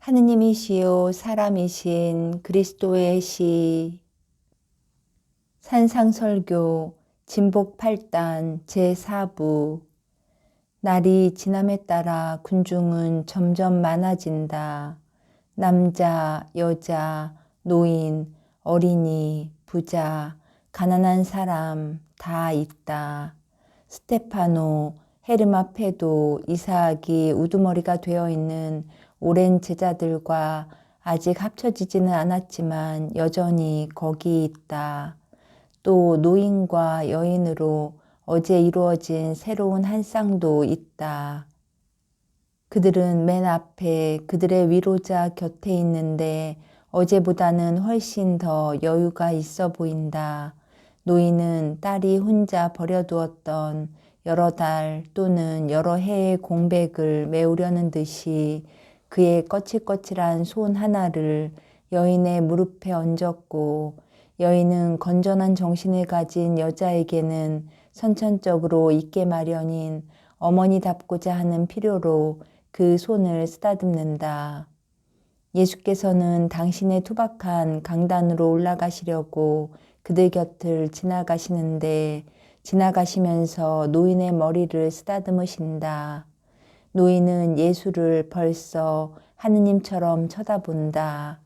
하느님이시요 사람이신 그리스도의 시. 산상설교 진복 8단 제4부. 날이 지남에 따라 군중은 점점 많아진다. 남자, 여자, 노인, 어린이, 부자, 가난한 사람 다 있다. 스테파노, 헤르마 페도, 이사악이 우두머리가 되어 있는 오랜 제자들과 아직 합쳐지지는 않았지만 여전히 거기 있다. 또 노인과 여인으로 어제 이루어진 새로운 한 쌍도 있다. 그들은 맨 앞에 그들의 위로자 곁에 있는데 어제보다는 훨씬 더 여유가 있어 보인다. 노인은 딸이 혼자 버려두었던 여러 달 또는 여러 해의 공백을 메우려는 듯이 그의 거칠거칠한 손 하나를 여인의 무릎에 얹었고, 여인은 건전한 정신을 가진 여자에게는 선천적으로 있게 마련인 어머니답고자 하는 필요로 그 손을 쓰다듬는다. 예수께서는 당신의 투박한 강단으로 올라가시려고 그들 곁을 지나가시는데 지나가시면서 노인의 머리를 쓰다듬으신다. 노인은 예수를 벌써 하느님처럼 쳐다본다.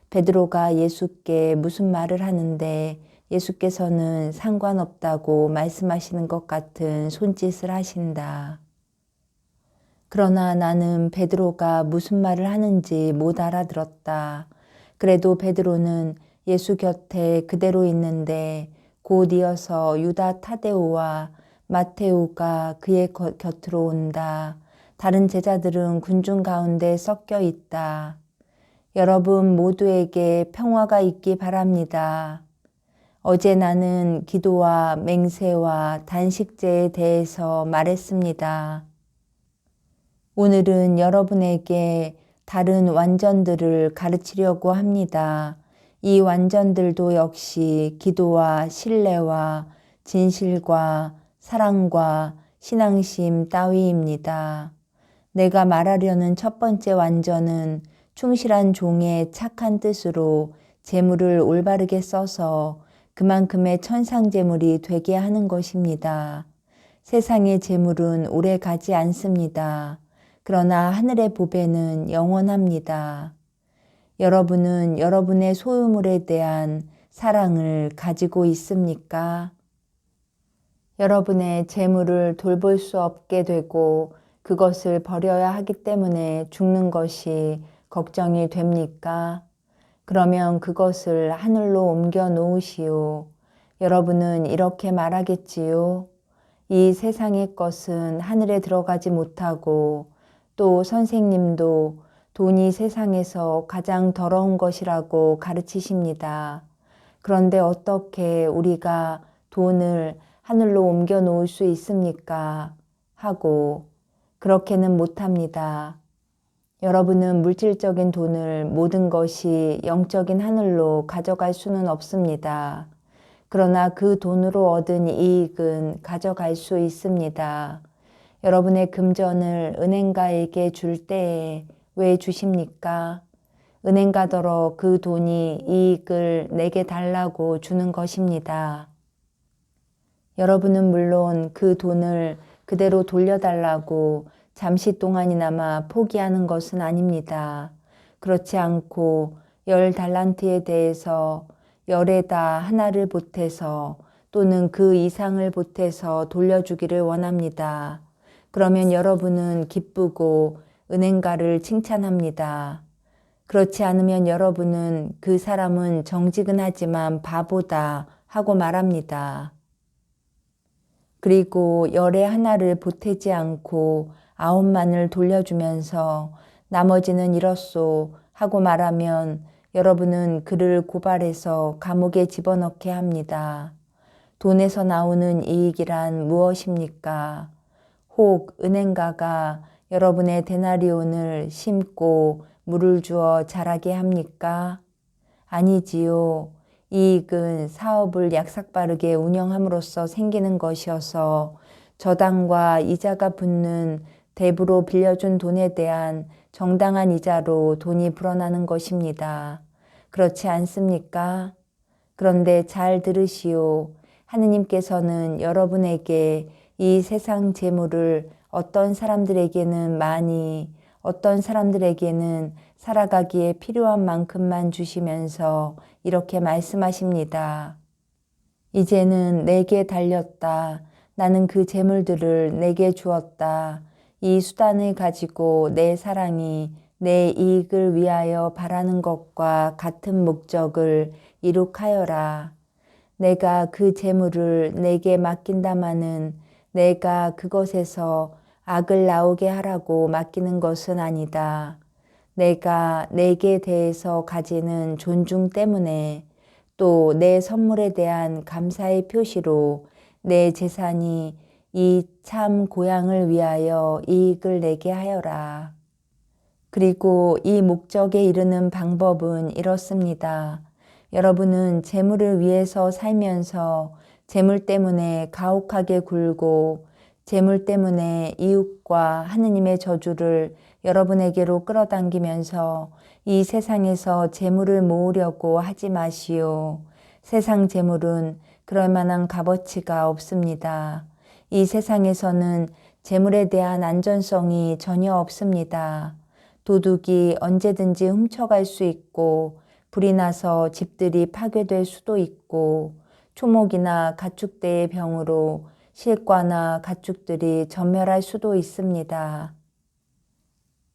베드로가 예수께 무슨 말을 하는데 예수께서는 상관없다고 말씀하시는 것 같은 손짓을 하신다. 그러나 나는 베드로가 무슨 말을 하는지 못 알아들었다. 그래도 베드로는 예수 곁에 그대로 있는데 곧 이어서 유다 타데오와 마테오가 그의 곁으로 온다. 다른 제자들은 군중 가운데 섞여 있다. 여러분 모두에게 평화가 있기 바랍니다. 어제 나는 기도와 맹세와 단식제에 대해서 말했습니다. 오늘은 여러분에게 다른 완전들을 가르치려고 합니다. 이 완전들도 역시 기도와 신뢰와 진실과 사랑과 신앙심 따위입니다. 내가 말하려는 첫 번째 완전은 충실한 종의 착한 뜻으로 재물을 올바르게 써서 그만큼의 천상재물이 되게 하는 것입니다. 세상의 재물은 오래 가지 않습니다. 그러나 하늘의 보배는 영원합니다. 여러분은 여러분의 소유물에 대한 사랑을 가지고 있습니까? 여러분의 재물을 돌볼 수 없게 되고 그것을 버려야 하기 때문에 죽는 것이 걱정이 됩니까? 그러면 그것을 하늘로 옮겨 놓으시오. 여러분은 이렇게 말하겠지요. 이 세상의 것은 하늘에 들어가지 못하고 또 선생님도 돈이 세상에서 가장 더러운 것이라고 가르치십니다. 그런데 어떻게 우리가 돈을 하늘로 옮겨 놓을 수 있습니까? 하고 그렇게는 못합니다. 여러분은 물질적인 돈을 모든 것이 영적인 하늘로 가져갈 수는 없습니다. 그러나 그 돈으로 얻은 이익은 가져갈 수 있습니다. 여러분의 금전을 은행가에게 줄 때에 왜 주십니까? 은행가더러 그 돈이 이익을 내게 달라고 주는 것입니다. 여러분은 물론 그 돈을 그대로 돌려달라고 잠시 동안이나마 포기하는 것은 아닙니다. 그렇지 않고 10달란트에 대해서 10에다 하나를 보태서 또는 그 이상을 보태서 돌려주기를 원합니다. 그러면 여러분은 기쁘고 은행가를 칭찬합니다. 그렇지 않으면 여러분은 그 사람은 정직은 바보다 하고 말합니다. 그리고 10에 하나를 보태지 않고 9만을 돌려주면서 나머지는 이렇소 하고 말하면 여러분은 그를 고발해서 감옥에 집어넣게 합니다. 돈에서 나오는 이익이란 무엇입니까? 혹 은행가가 여러분의 데나리온을 심고 물을 주어 자라게 합니까? 아니지요. 이익은 사업을 약삭빠르게 운영함으로써 생기는 것이어서 저당과 이자가 붙는 대부로 빌려준 돈에 대한 정당한 이자로 돈이 불어나는 것입니다. 그렇지 않습니까? 그런데 잘 들으시오. 하느님께서는 여러분에게 이 세상 재물을 어떤 사람들에게는 많이, 어떤 사람들에게는 살아가기에 필요한 만큼만 주시면서 이렇게 말씀하십니다. 이제는 내게 달렸다. 나는 그 재물들을 내게 주었다. 이 수단을 가지고 내 사랑이 내 이익을 위하여 바라는 것과 같은 목적을 이룩하여라. 내가 그 재물을 내게 맡긴다마는 내가 그것에서 악을 나오게 하라고 맡기는 것은 아니다. 내가 내게 대해서 가지는 존중 때문에 또 내 선물에 대한 감사의 표시로 내 재산이 이 참 고향을 위하여 이익을 내게 하여라. 그리고 이 목적에 이르는 방법은 이렇습니다. 여러분은 재물을 위해서 살면서 재물 때문에 가혹하게 굴고 재물 때문에 이웃과 하느님의 저주를 여러분에게로 끌어당기면서 이 세상에서 재물을 모으려고 하지 마시오. 세상 재물은 그럴 만한 값어치가 없습니다. 이 세상에서는 재물에 대한 안전성이 전혀 없습니다. 도둑이 언제든지 훔쳐갈 수 있고 불이 나서 집들이 파괴될 수도 있고 초목이나 가축대의 병으로 실과나 가축들이 전멸할 수도 있습니다.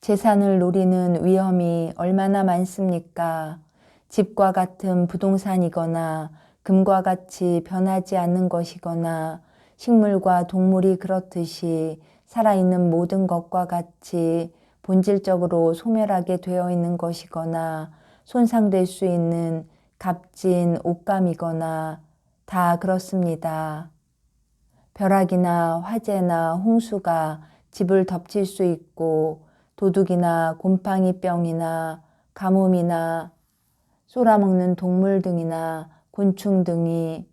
재산을 노리는 위험이 얼마나 많습니까? 집과 같은 부동산이거나 금과 같이 변하지 않는 것이거나 식물과 동물이 그렇듯이 살아있는 모든 것과 같이 본질적으로 소멸하게 되어 있는 것이거나 손상될 수 있는 값진 옷감이거나 다 그렇습니다. 벼락이나 화재나 홍수가 집을 덮칠 수 있고 도둑이나 곰팡이병이나 가뭄이나 쏘라먹는 동물 등이나 곤충들이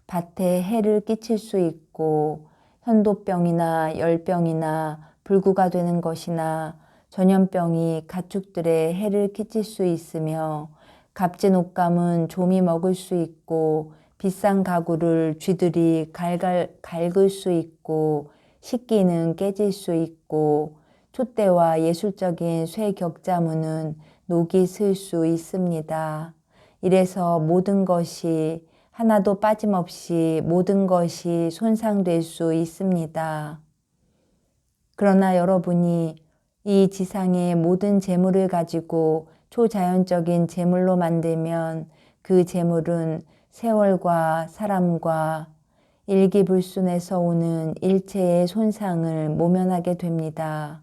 밭에 해를 끼칠 수 있고 현도병이나 열병이나 불구가 되는 것이나 전염병이 가축들의 해를 끼칠 수 있으며 값진 옷감은 좀이 먹을 수 있고 비싼 가구를 쥐들이 갉을 수 있고 식기는 깨질 수 있고 촛대와 예술적인 쇠 격자무는 녹이 슬 수 있습니다. 이래서 모든 것이 하나도 빠짐없이 모든 것이 손상될 수 있습니다. 그러나 여러분이 이 지상의 모든 재물을 가지고 초자연적인 재물로 만들면 그 재물은 세월과 사람과 일기불순에서 오는 일체의 손상을 모면하게 됩니다.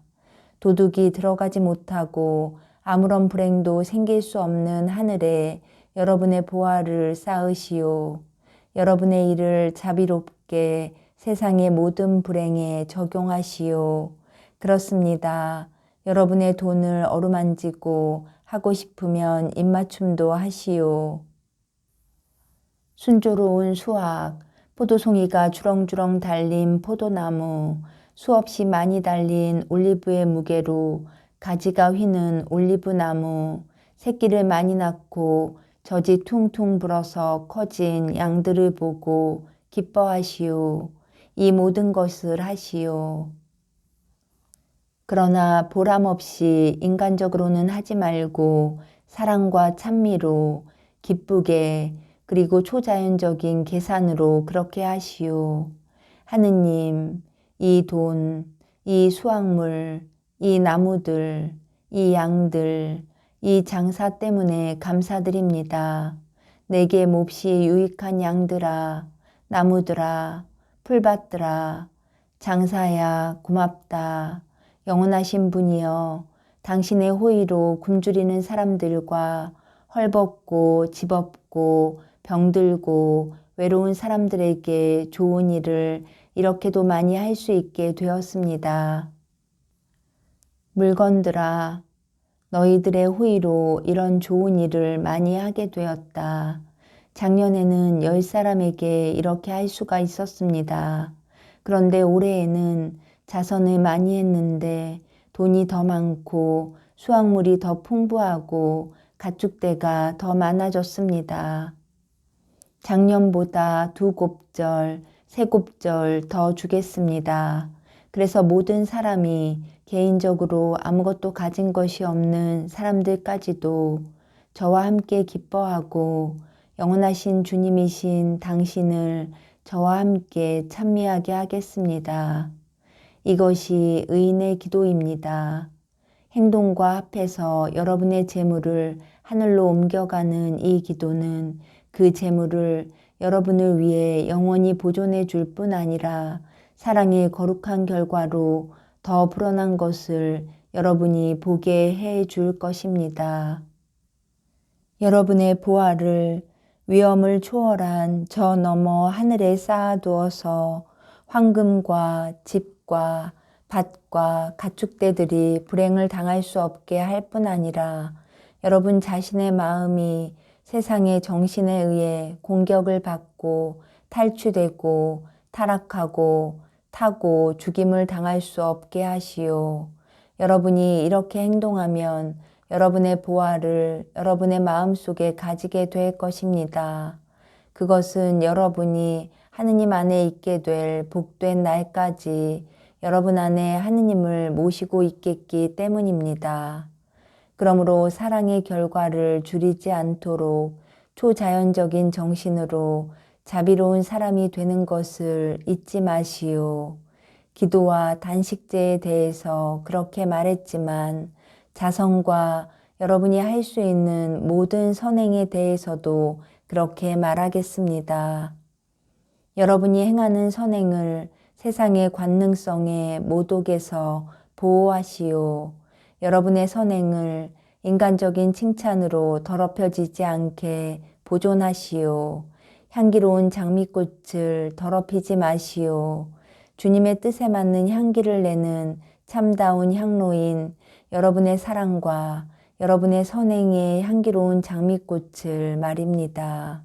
도둑이 들어가지 못하고 아무런 불행도 생길 수 없는 하늘에 여러분의 보화를 쌓으시오. 여러분의 일을 자비롭게 세상의 모든 불행에 적용하시오. 그렇습니다. 여러분의 돈을 어루만지고 하고 싶으면 입맞춤도 하시오. 순조로운 수확, 포도송이가 주렁주렁 달린 포도나무, 수없이 많이 달린 올리브의 무게로 가지가 휘는 올리브나무, 새끼를 많이 낳고 젖이 퉁퉁 불어서 커진 양들을 보고 기뻐하시오. 이 모든 것을 하시오. 그러나 보람없이 인간적으로는 하지 말고 사랑과 찬미로 기쁘게 그리고 초자연적인 계산으로 그렇게 하시오. 하느님, 이 돈, 이 수확물, 이 나무들, 이 양들, 이 장사 때문에 감사드립니다. 내게 몹시 유익한 양들아, 나무들아, 풀밭들아, 장사야 고맙다. 영원하신 분이여, 당신의 호의로 굶주리는 사람들과 헐벗고 집 없고 병들고 외로운 사람들에게 좋은 일을 이렇게도 많이 할 수 있게 되었습니다. 물건들아, 너희들의 호의로 이런 좋은 일을 많이 하게 되었다. 작년에는 10사람에게 이렇게 할 수가 있었습니다. 그런데 올해에는 자선을 많이 했는데 돈이 더 많고 수확물이 더 풍부하고 가축대가 더 많아졌습니다. 작년보다 2곱절, 3곱절 더 주겠습니다. 그래서 모든 사람이 개인적으로 아무것도 가진 것이 없는 사람들까지도 저와 함께 기뻐하고 영원하신 주님이신 당신을 저와 함께 찬미하게 하겠습니다. 이것이 의인의 기도입니다. 행동과 합해서 여러분의 재물을 하늘로 옮겨가는 이 기도는 그 재물을 여러분을 위해 영원히 보존해 줄 뿐 아니라 사랑의 거룩한 결과로 더 불어난 것을 여러분이 보게 해 줄 것입니다. 여러분의 보화를 위엄을 초월한 저 너머 하늘에 쌓아두어서 황금과 집과 밭과 가축대들이 불행을 당할 수 없게 할 뿐 아니라 여러분 자신의 마음이 세상의 정신에 의해 공격을 받고 탈취되고 타락하고 타고 죽임을 당할 수 없게 하시오. 여러분이 이렇게 행동하면 여러분의 보화를 여러분의 마음속에 가지게 될 것입니다. 그것은 여러분이 하느님 안에 있게 될 복된 날까지 여러분 안에 하느님을 모시고 있겠기 때문입니다. 그러므로 사랑의 결과를 줄이지 않도록 초자연적인 정신으로 자비로운 사람이 되는 것을 잊지 마시오. 기도와 단식제에 대해서 그렇게 말했지만 자성과 여러분이 할 수 있는 모든 선행에 대해서도 그렇게 말하겠습니다. 여러분이 행하는 선행을 세상의 관능성에 못 오게서 보호하시오. 여러분의 선행을 인간적인 칭찬으로 더럽혀지지 않게 보존하시오. 향기로운 장미꽃을 더럽히지 마시오. 주님의 뜻에 맞는 향기를 내는 참다운 향로인 여러분의 사랑과 여러분의 선행의 향기로운 장미꽃을 말입니다.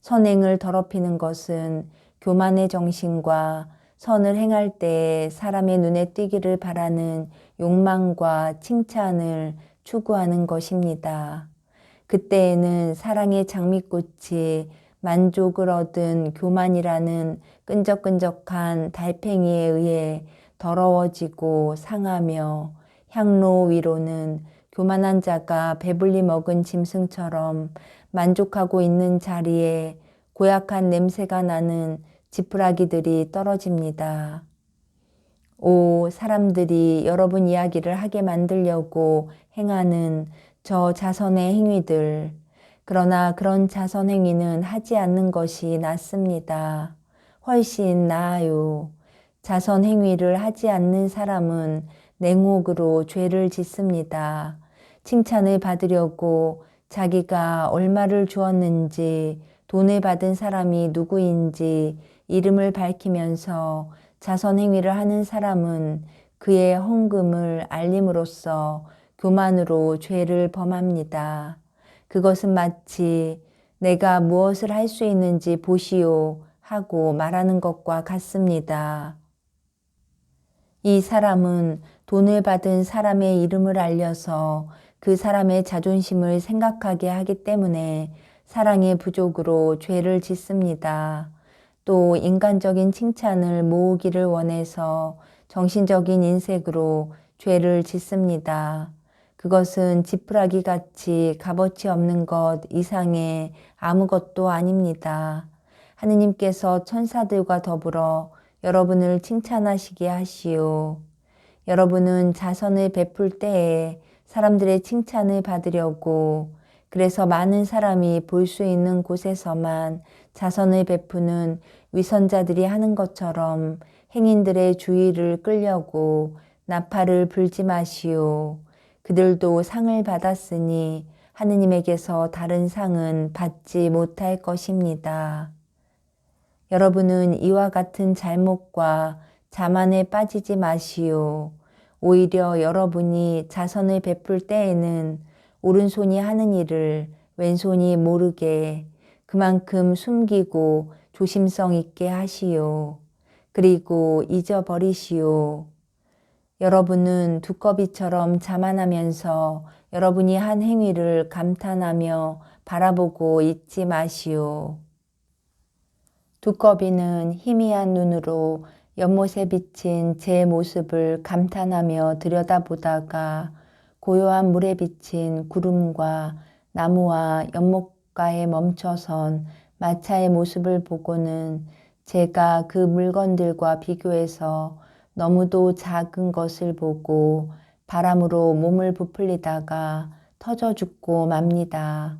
선행을 더럽히는 것은 교만의 정신과 선을 행할 때 사람의 눈에 띄기를 바라는 욕망과 칭찬을 추구하는 것입니다. 그때에는 사랑의 장미꽃이 만족을 얻은 교만이라는 끈적끈적한 달팽이에 의해 더러워지고 상하며 향로 위로는 교만한 자가 배불리 먹은 짐승처럼 만족하고 있는 자리에 고약한 냄새가 나는 지푸라기들이 떨어집니다. 오, 사람들이 여러분 이야기를 하게 만들려고 행하는 저 자선의 행위들. 그러나 그런 자선 행위는 하지 않는 것이 낫습니다. 훨씬 나아요. 자선 행위를 하지 않는 사람은 냉혹으로 죄를 짓습니다. 칭찬을 받으려고 자기가 얼마를 주었는지, 돈을 받은 사람이 누구인지 이름을 밝히면서 자선 행위를 하는 사람은 그의 헌금을 알림으로써 교만으로 죄를 범합니다. 그것은 마치 내가 무엇을 할 수 있는지 보시오 하고 말하는 것과 같습니다. 이 사람은 돈을 받은 사람의 이름을 알려서 그 사람의 자존심을 생각하게 하기 때문에 사랑의 부족으로 죄를 짓습니다. 또 인간적인 칭찬을 모으기를 원해서 정신적인 인색으로 죄를 짓습니다. 그것은 지푸라기 같이 값어치 없는 것 이상의 아무것도 아닙니다. 하느님께서 천사들과 더불어 여러분을 칭찬하시게 하시오. 여러분은 자선을 베풀 때에 사람들의 칭찬을 받으려고 그래서 많은 사람이 볼 수 있는 곳에서만 자선을 베푸는 위선자들이 하는 것처럼 행인들의 주의를 끌려고 나팔을 불지 마시오. 그들도 상을 받았으니 하느님에게서 다른 상은 받지 못할 것입니다. 여러분은 이와 같은 잘못과 자만에 빠지지 마시오. 오히려 여러분이 자선을 베풀 때에는 오른손이 하는 일을 왼손이 모르게 그만큼 숨기고 조심성 있게 하시오. 그리고 잊어버리시오. 여러분은 두꺼비처럼 자만하면서 여러분이 한 행위를 감탄하며 바라보고 있지 마시오. 두꺼비는 희미한 눈으로 연못에 비친 제 모습을 감탄하며 들여다보다가 고요한 물에 비친 구름과 나무와 연못가에 멈춰선 마차의 모습을 보고는 제가 그 물건들과 비교해서 너무도 작은 것을 보고 바람으로 몸을 부풀리다가 터져 죽고 맙니다.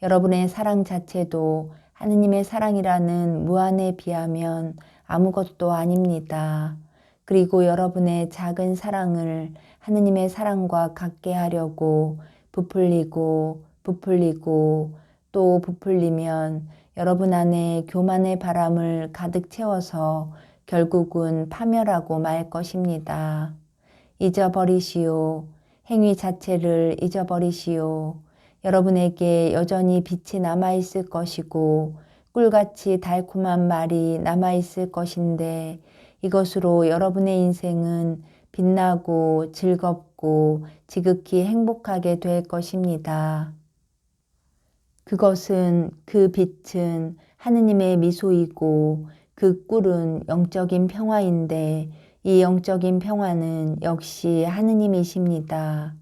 여러분의 사랑 자체도 하느님의 사랑이라는 무한에 비하면 아무것도 아닙니다. 그리고 여러분의 작은 사랑을 하느님의 사랑과 같게 하려고 부풀리고 또 부풀리면 여러분 안에 교만의 바람을 가득 채워서 결국은 파멸하고 말 것입니다. 잊어버리시오. 행위 자체를 잊어버리시오. 여러분에게 여전히 빛이 남아있을 것이고 꿀같이 달콤한 말이 남아있을 것인데 이것으로 여러분의 인생은 빛나고 즐겁고 지극히 행복하게 될 것입니다. 그것은 그 빛은 하느님의 미소이고 그 꿀은 영적인 평화인데 이 영적인 평화는 역시 하느님이십니다.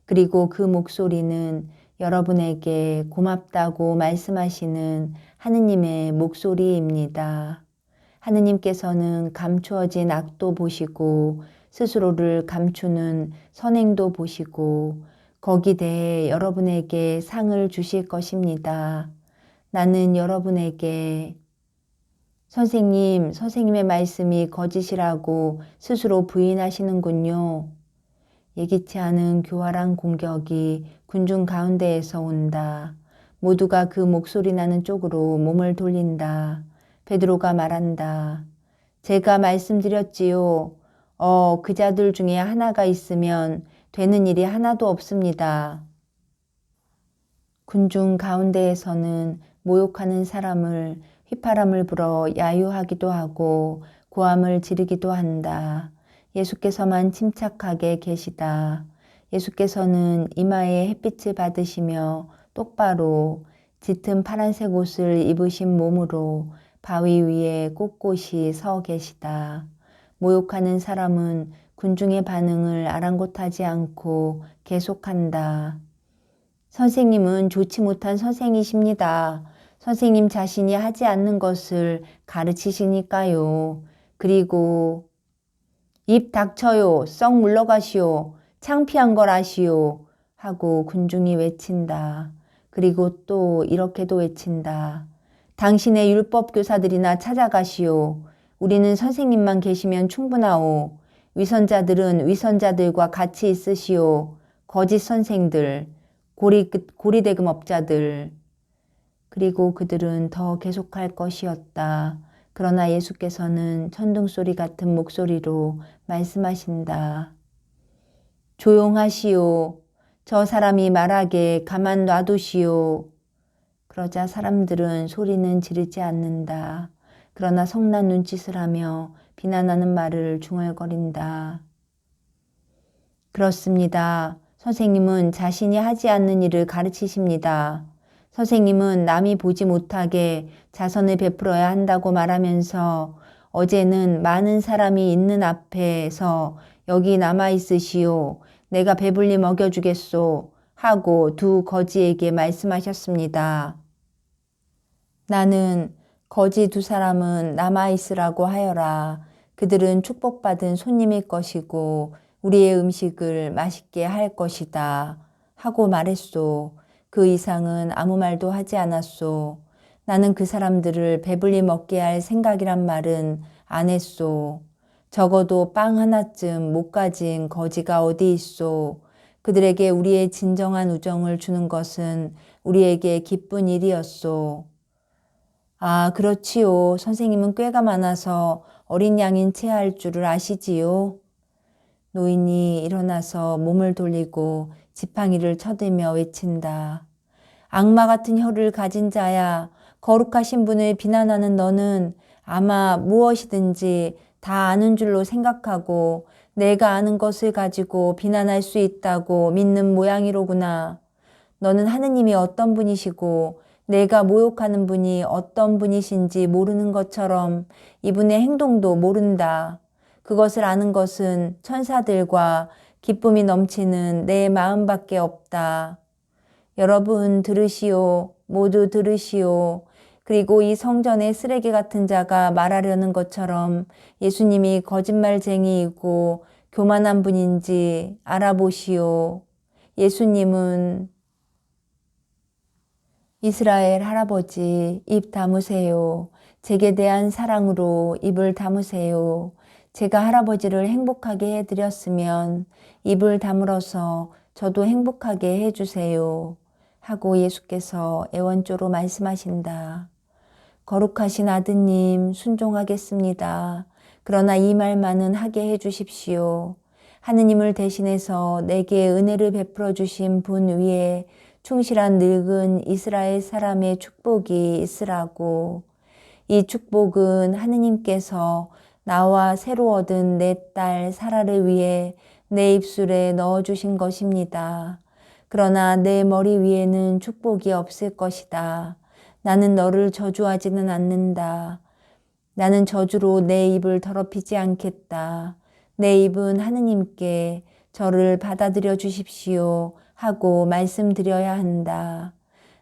그리고 그 목소리는 여러분에게 고맙다고 말씀하시는 하느님의 목소리입니다. 하느님께서는 감추어진 악도 보시고 스스로를 감추는 선행도 보시고 거기 대해 여러분에게 상을 주실 것입니다. 나는 여러분에게 선생님의 말씀이 거짓이라고 스스로 부인하시는군요. 예기치 않은 교활한 공격이 군중 가운데에서 온다. 모두가 그 목소리 나는 쪽으로 몸을 돌린다. 베드로가 말한다. 제가 말씀드렸지요. 그 자들 중에 하나가 있으면 되는 일이 하나도 없습니다. 군중 가운데에서는 모욕하는 사람을 휘파람을 불어 야유하기도 하고 고함을 지르기도 한다. 예수께서만 침착하게 계시다. 예수께서는 이마에 햇빛을 받으시며 똑바로 짙은 파란색 옷을 입으신 몸으로 바위 위에 꼿꼿이 서 계시다. 모욕하는 사람은 군중의 반응을 아랑곳하지 않고 계속한다. 선생님은 좋지 못한 선생이십니다. 선생님 자신이 하지 않는 것을 가르치시니까요. 그리고 입 닥쳐요. 썩 물러가시오. 창피한 걸 아시오. 하고 군중이 외친다. 그리고 또 이렇게도 외친다. 당신의 율법 교사들이나 찾아가시오. 우리는 선생님만 계시면 충분하오. 위선자들은 위선자들과 같이 있으시오. 거짓 선생들, 고리대금 업자들. 그리고 그들은 더 계속할 것이었다. 그러나 예수께서는 천둥소리 같은 목소리로 말씀하신다. 조용하시오. 저 사람이 말하게 가만 놔두시오. 그러자 사람들은 소리는 지르지 않는다. 그러나 성난 눈짓을 하며 비난하는 말을 중얼거린다. 그렇습니다. 선생님은 자신이 하지 않는 일을 가르치십니다. 선생님은 남이 보지 못하게 자선을 베풀어야 한다고 말하면서 어제는 많은 사람이 있는 앞에서 여기 남아있으시오. 내가 배불리 먹여주겠소. 하고 두 거지에게 말씀하셨습니다. 나는 거지 두 사람은 남아있으라고 하여라. 그들은 축복받은 손님일 것이고 우리의 음식을 맛있게 할 것이다. 하고 말했소. 그 이상은 아무 말도 하지 않았소. 나는 그 사람들을 배불리 먹게 할 생각이란 말은 안 했소. 적어도 빵 하나쯤 못 가진 거지가 어디 있소. 그들에게 우리의 진정한 우정을 주는 것은 우리에게 기쁜 일이었소. 아, 그렇지요. 선생님은 꾀가 많아서 어린 양인 채 할 줄을 아시지요. 노인이 일어나서 몸을 돌리고 지팡이를 쳐들며 외친다. 악마 같은 혀를 가진 자야, 거룩하신 분을 비난하는 너는 아마 무엇이든지 다 아는 줄로 생각하고 내가 아는 것을 가지고 비난할 수 있다고 믿는 모양이로구나. 너는 하느님이 어떤 분이시고 내가 모욕하는 분이 어떤 분이신지 모르는 것처럼 이분의 행동도 모른다. 그것을 아는 것은 천사들과 기쁨이 넘치는 내 마음밖에 없다. 여러분 들으시오. 모두 들으시오. 그리고 이 성전의 쓰레기 같은 자가 말하려는 것처럼 예수님이 거짓말쟁이이고 교만한 분인지 알아보시오. 예수님은 이스라엘 할아버지 입 다무세요. 제게 대한 사랑으로 입을 다무세요. 제가 할아버지를 행복하게 해드렸으면 입을 다물어서 저도 행복하게 해주세요. 하고 예수께서 애원조로 말씀하신다. 거룩하신 아드님 순종하겠습니다. 그러나 이 말만은 하게 해주십시오. 하느님을 대신해서 내게 은혜를 베풀어 주신 분 위에 충실한 늙은 이스라엘 사람의 축복이 있으라고. 이 축복은 하느님께서 나와 새로 얻은 내 딸 사라를 위해 내 입술에 넣어주신 것입니다. 그러나 내 머리 위에는 축복이 없을 것이다. 나는 너를 저주하지는 않는다. 나는 저주로 내 입을 더럽히지 않겠다. 내 입은 하느님께 저를 받아들여 주십시오 하고 말씀드려야 한다.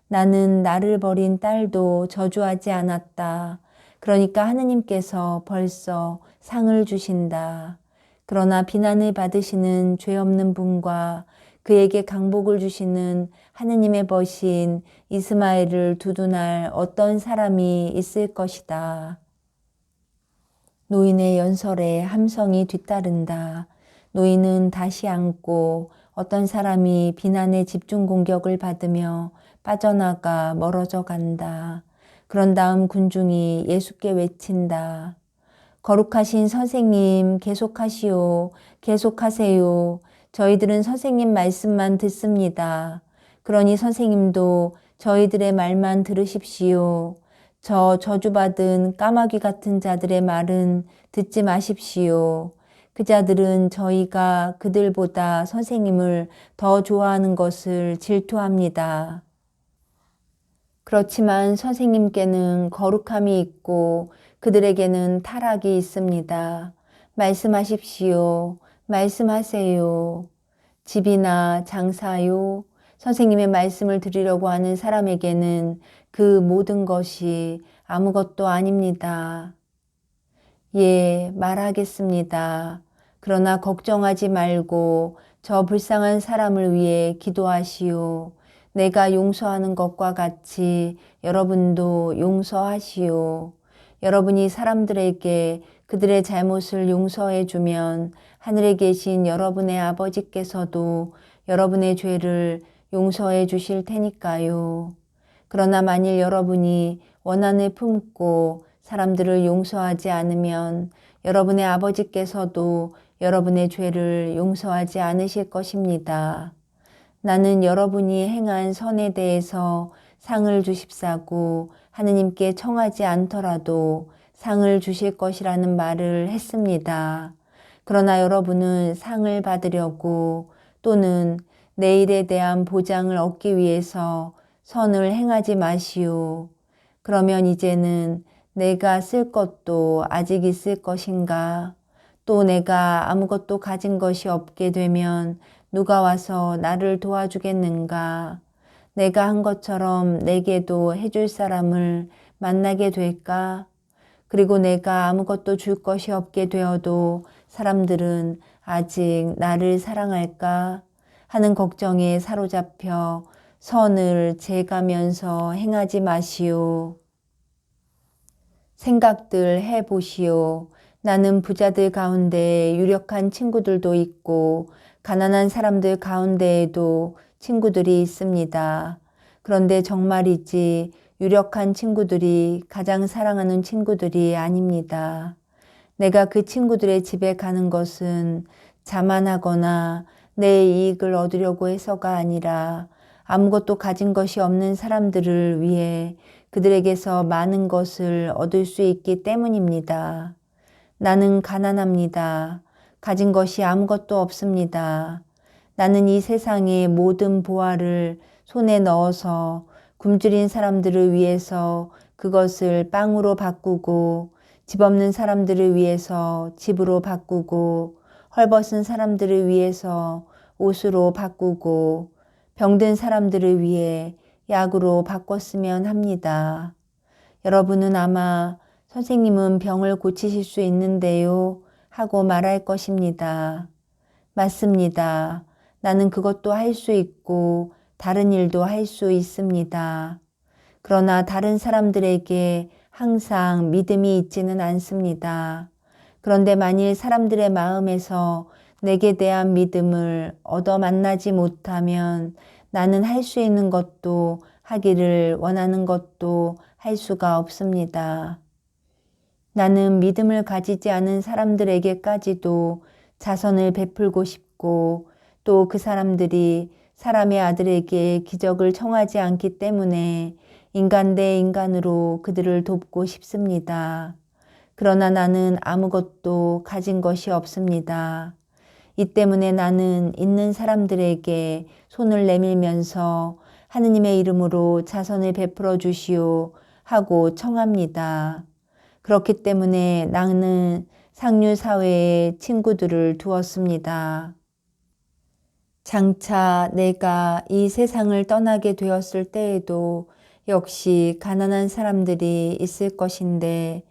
나는 나를 버린 딸도 저주하지 않았다. 그러니까 하느님께서 벌써 상을 주신다. 그러나 비난을 받으시는 죄 없는 분과 그에게 강복을 주시는 하느님의 벗인 이스마엘을 두둔할 어떤 사람이 있을 것이다. 노인의 연설에 함성이 뒤따른다. 노인은 다시 앉고 어떤 사람이 비난의 집중 공격을 받으며 빠져나가 멀어져 간다. 그런 다음 군중이 예수께 외친다. 거룩하신 선생님 계속하시오. 계속하세요. 저희들은 선생님 말씀만 듣습니다. 그러니 선생님도 저희들의 말만 들으십시오. 저 저주받은 까마귀 같은 자들의 말은 듣지 마십시오. 그 자들은 저희가 그들보다 선생님을 더 좋아하는 것을 질투합니다. 그렇지만 선생님께는 거룩함이 있고 그들에게는 타락이 있습니다. 말씀하십시오. 말씀하세요. 집이나 장사요. 선생님의 말씀을 드리려고 하는 사람에게는 그 모든 것이 아무것도 아닙니다. 예, 말하겠습니다. 그러나 걱정하지 말고 저 불쌍한 사람을 위해 기도하시오. 내가 용서하는 것과 같이 여러분도 용서하시오. 여러분이 사람들에게 그들의 잘못을 용서해 주면 하늘에 계신 여러분의 아버지께서도 여러분의 죄를 용서해 주실 테니까요. 그러나 만일 여러분이 원한을 품고 사람들을 용서하지 않으면 여러분의 아버지께서도 여러분의 죄를 용서하지 않으실 것입니다. 나는 여러분이 행한 선에 대해서 상을 주십사고 하느님께 청하지 않더라도 상을 주실 것이라는 말을 했습니다. 그러나 여러분은 상을 받으려고 또는 내일에 대한 보장을 얻기 위해서 선을 행하지 마시오. 그러면 이제는 내가 쓸 것도 아직 있을 것인가? 또 내가 아무것도 가진 것이 없게 되면 누가 와서 나를 도와주겠는가? 내가 한 것처럼 내게도 해줄 사람을 만나게 될까? 그리고 내가 아무것도 줄 것이 없게 되어도 사람들은 아직 나를 사랑할까? 하는 걱정에 사로잡혀 선을 재가면서 행하지 마시오. 생각들 해보시오. 나는 부자들 가운데 유력한 친구들도 있고 가난한 사람들 가운데에도 친구들이 있습니다. 그런데 정말이지 유력한 친구들이 가장 사랑하는 친구들이 아닙니다. 내가 그 친구들의 집에 가는 것은 자만하거나 내 이익을 얻으려고 해서가 아니라 아무것도 가진 것이 없는 사람들을 위해 그들에게서 많은 것을 얻을 수 있기 때문입니다. 나는 가난합니다. 가진 것이 아무것도 없습니다. 나는 이 세상의 모든 보화를 손에 넣어서 굶주린 사람들을 위해서 그것을 빵으로 바꾸고 집 없는 사람들을 위해서 집으로 바꾸고 헐벗은 사람들을 위해서 옷으로 바꾸고 병든 사람들을 위해 약으로 바꿨으면 합니다. 여러분은 아마 선생님은 병을 고치실 수 있는데요 하고 말할 것입니다. 맞습니다. 나는 그것도 할 수 있고 다른 일도 할 수 있습니다. 그러나 다른 사람들에게 항상 믿음이 있지는 않습니다. 그런데 만일 사람들의 마음에서 내게 대한 믿음을 얻어 만나지 못하면 나는 할 수 있는 것도 하기를 원하는 것도 할 수가 없습니다. 나는 믿음을 가지지 않은 사람들에게까지도 자선을 베풀고 싶고 또 그 사람들이 사람의 아들에게 기적을 청하지 않기 때문에 인간 대 인간으로 그들을 돕고 싶습니다. 그러나 나는 아무것도 가진 것이 없습니다. 이 때문에 나는 있는 사람들에게 손을 내밀면서 하느님의 이름으로 자선을 베풀어 주시오 하고 청합니다. 그렇기 때문에 나는 상류 사회에 친구들을 두었습니다. 장차 내가 이 세상을 떠나게 되었을 때에도 역시 가난한 사람들이 있을 것인데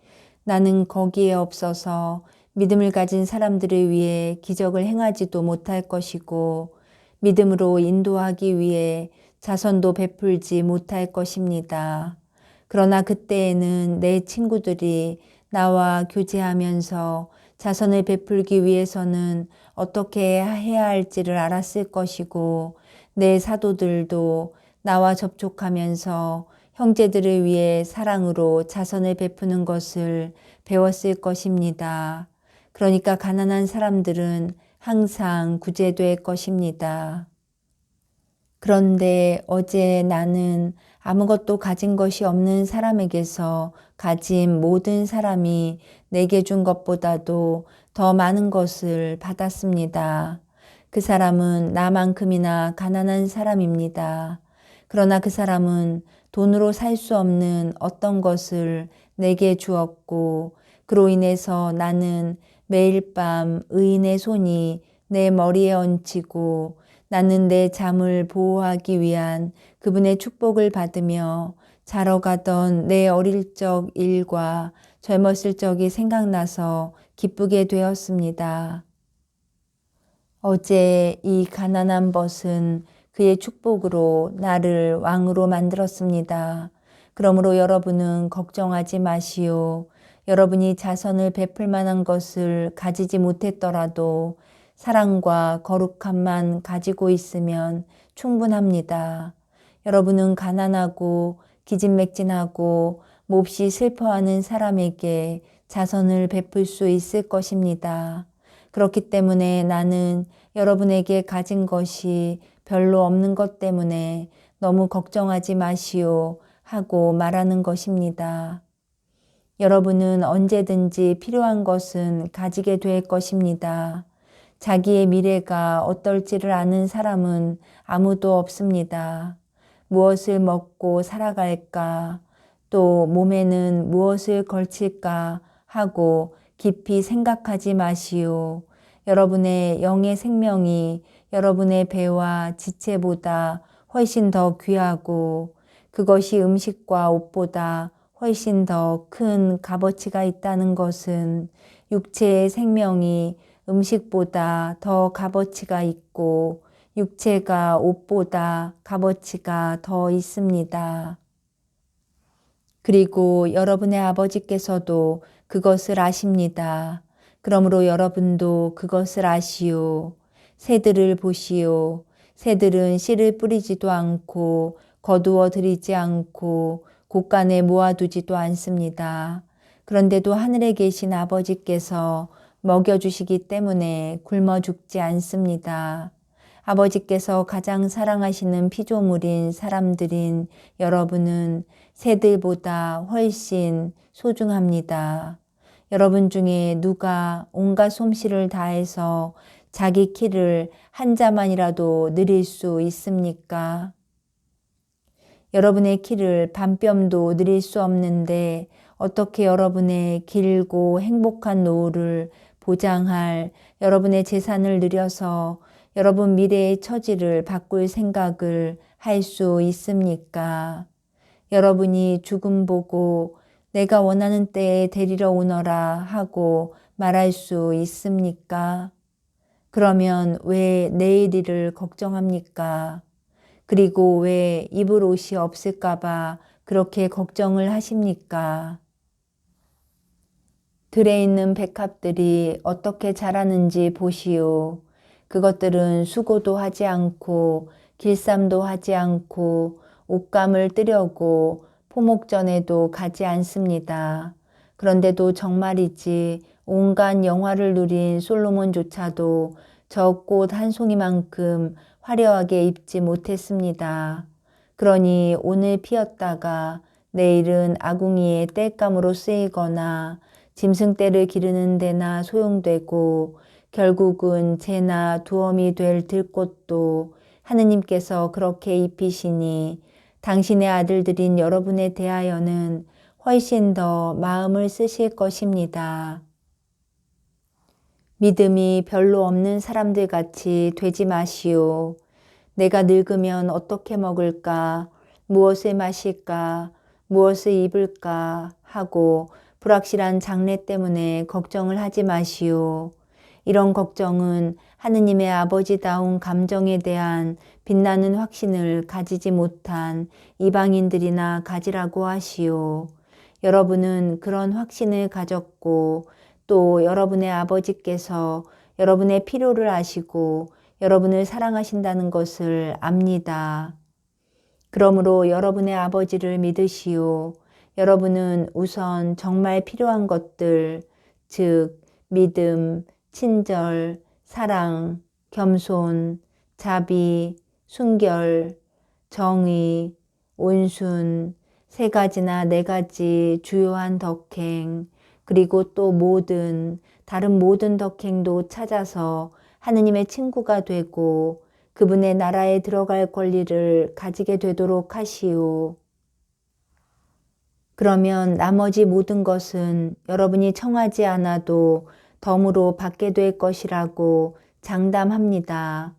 나는 거기에 없어서 믿음을 가진 사람들을 위해 기적을 행하지도 못할 것이고 믿음으로 인도하기 위해 자선도 베풀지 못할 것입니다. 그러나 그때에는 내 친구들이 나와 교제하면서 자선을 베풀기 위해서는 어떻게 해야 할지를 알았을 것이고 내 사도들도 나와 접촉하면서 형제들을 위해 사랑으로 자선을 베푸는 것을 배웠을 것입니다. 그러니까 가난한 사람들은 항상 구제될 것입니다. 그런데 어제 나는 아무것도 가진 것이 없는 사람에게서 가진 모든 사람이 내게 준 것보다도 더 많은 것을 받았습니다. 그 사람은 나만큼이나 가난한 사람입니다. 그러나 그 사람은 돈으로 살 수 없는 어떤 것을 내게 주었고 그로 인해서 나는 매일 밤 의인의 손이 내 머리에 얹히고 나는 내 잠을 보호하기 위한 그분의 축복을 받으며 자러 가던 내 어릴 적 일과 젊었을 적이 생각나서 기쁘게 되었습니다. 어제 이 가난한 벗은 그의 축복으로 나를 왕으로 만들었습니다. 그러므로 여러분은 걱정하지 마시오. 여러분이 자선을 베풀 만한 것을 가지지 못했더라도 사랑과 거룩함만 가지고 있으면 충분합니다. 여러분은 가난하고 기진맥진하고 몹시 슬퍼하는 사람에게 자선을 베풀 수 있을 것입니다. 그렇기 때문에 나는 여러분에게 가진 것이 별로 없는 것 때문에 너무 걱정하지 마시오 하고 말하는 것입니다. 여러분은 언제든지 필요한 것은 가지게 될 것입니다. 자기의 미래가 어떨지를 아는 사람은 아무도 없습니다. 무엇을 먹고 살아갈까, 또 몸에는 무엇을 걸칠까 하고 깊이 생각하지 마시오. 여러분의 영의 생명이 여러분의 배와 지체보다 훨씬 더 귀하고 그것이 음식과 옷보다 훨씬 더 큰 값어치가 있다는 것은 육체의 생명이 음식보다 더 값어치가 있고 육체가 옷보다 값어치가 더 있습니다. 그리고 여러분의 아버지께서도 그것을 아십니다. 그러므로 여러분도 그것을 아시오. 새들을 보시오. 새들은 씨를 뿌리지도 않고 거두어 들이지 않고 곳간에 모아두지도 않습니다. 그런데도 하늘에 계신 아버지께서 먹여주시기 때문에 굶어 죽지 않습니다. 아버지께서 가장 사랑하시는 피조물인 사람들인 여러분은 새들보다 훨씬 소중합니다. 여러분 중에 누가 온갖 솜씨를 다해서 자기 키를 한 자만이라도 늘릴 수 있습니까? 여러분의 키를 반뼘도 늘릴 수 없는데 어떻게 여러분의 길고 행복한 노후를 보장할 여러분의 재산을 늘려서 여러분 미래의 처지를 바꿀 생각을 할 수 있습니까? 여러분이 죽음 보고 내가 원하는 때에 데리러 오너라 하고 말할 수 있습니까? 그러면 왜 내일 일을 걱정합니까? 그리고 왜 입을 옷이 없을까봐 그렇게 걱정을 하십니까? 들에 있는 백합들이 어떻게 자라는지 보시오. 그것들은 수고도 하지 않고 길쌈도 하지 않고 옷감을 뜨려고 포목전에도 가지 않습니다. 그런데도 정말이지 온갖 영화를 누린 솔로몬조차도 저 꽃 한 송이만큼 화려하게 입지 못했습니다. 그러니 오늘 피었다가 내일은 아궁이의 땔감으로 쓰이거나 짐승떼를 기르는 데나 소용되고 결국은 재나 두엄이 될 들꽃도 하느님께서 그렇게 입히시니 당신의 아들들인 여러분에 대하여는 훨씬 더 마음을 쓰실 것입니다. 믿음이 별로 없는 사람들 같이 되지 마시오. 내가 늙으면 어떻게 먹을까, 무엇을 마실까, 무엇을 입을까 하고 불확실한 장래 때문에 걱정을 하지 마시오. 이런 걱정은 하느님의 아버지다운 감정에 대한 빛나는 확신을 가지지 못한 이방인들이나 가지라고 하시오. 여러분은 그런 확신을 가졌고 또 여러분의 아버지께서 여러분의 필요를 아시고 여러분을 사랑하신다는 것을 압니다. 그러므로 여러분의 아버지를 믿으시오. 여러분은 우선 정말 필요한 것들, 즉 믿음, 친절, 사랑, 겸손, 자비, 순결, 정의, 온순, 세 가지나 네 가지 주요한 덕행, 그리고 또 다른 모든 덕행도 찾아서 하느님의 친구가 되고 그분의 나라에 들어갈 권리를 가지게 되도록 하시오. 그러면 나머지 모든 것은 여러분이 청하지 않아도 덤으로 받게 될 것이라고 장담합니다.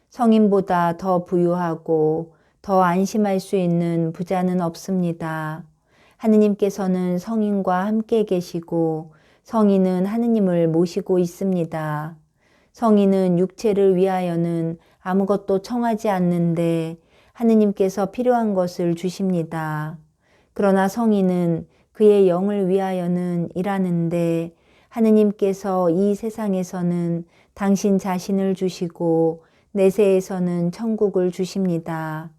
성인보다 더 부유하고 더 안심할 수 있는 부자는 없습니다. 하느님께서는 성인과 함께 계시고 성인은 하느님을 모시고 있습니다. 성인은 육체를 위하여는 아무것도 청하지 않는데 하느님께서 필요한 것을 주십니다. 그러나 성인은 그의 영을 위하여는 일하는데 하느님께서 이 세상에서는 당신 자신을 주시고 내세에서는 천국을 주십니다.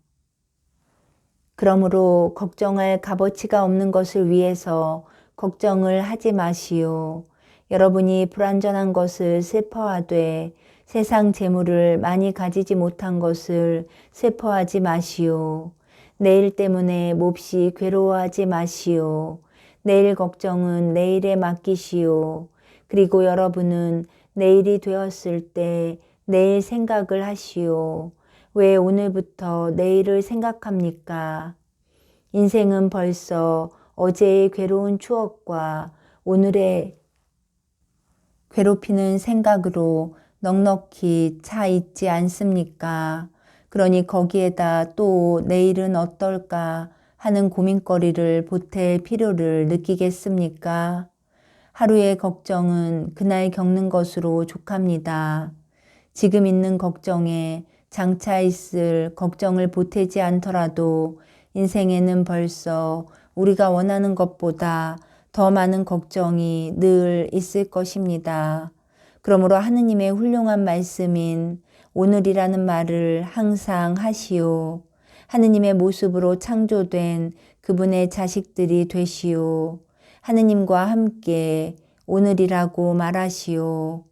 그러므로 걱정할 값어치가 없는 것을 위해서 걱정을 하지 마시오. 여러분이 불완전한 것을 슬퍼하되 세상 재물을 많이 가지지 못한 것을 슬퍼하지 마시오. 내일 때문에 몹시 괴로워하지 마시오. 내일 걱정은 내일에 맡기시오. 그리고 여러분은 내일이 되었을 때 내일 생각을 하시오. 왜 오늘부터 내일을 생각합니까? 인생은 벌써 어제의 괴로운 추억과 오늘의 괴롭히는 생각으로 넉넉히 차 있지 않습니까? 그러니 거기에다 또 내일은 어떨까 하는 고민거리를 보탤 필요를 느끼겠습니까? 하루의 걱정은 그날 겪는 것으로 족합니다. 지금 있는 걱정에 장차 있을 걱정을 보태지 않더라도 인생에는 벌써 우리가 원하는 것보다 더 많은 걱정이 늘 있을 것입니다. 그러므로 하느님의 훌륭한 말씀인 오늘이라는 말을 항상 하시오. 하느님의 모습으로 창조된 그분의 자식들이 되시오. 하느님과 함께 오늘이라고 말하시오.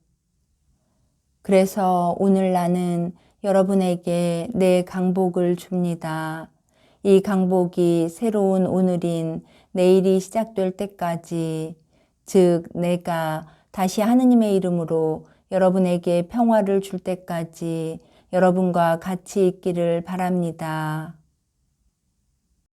그래서 오늘 나는 여러분에게 내 강복을 줍니다. 이 강복이 새로운 오늘인 내일이 시작될 때까지 즉 내가 다시 하느님의 이름으로 여러분에게 평화를 줄 때까지 여러분과 같이 있기를 바랍니다.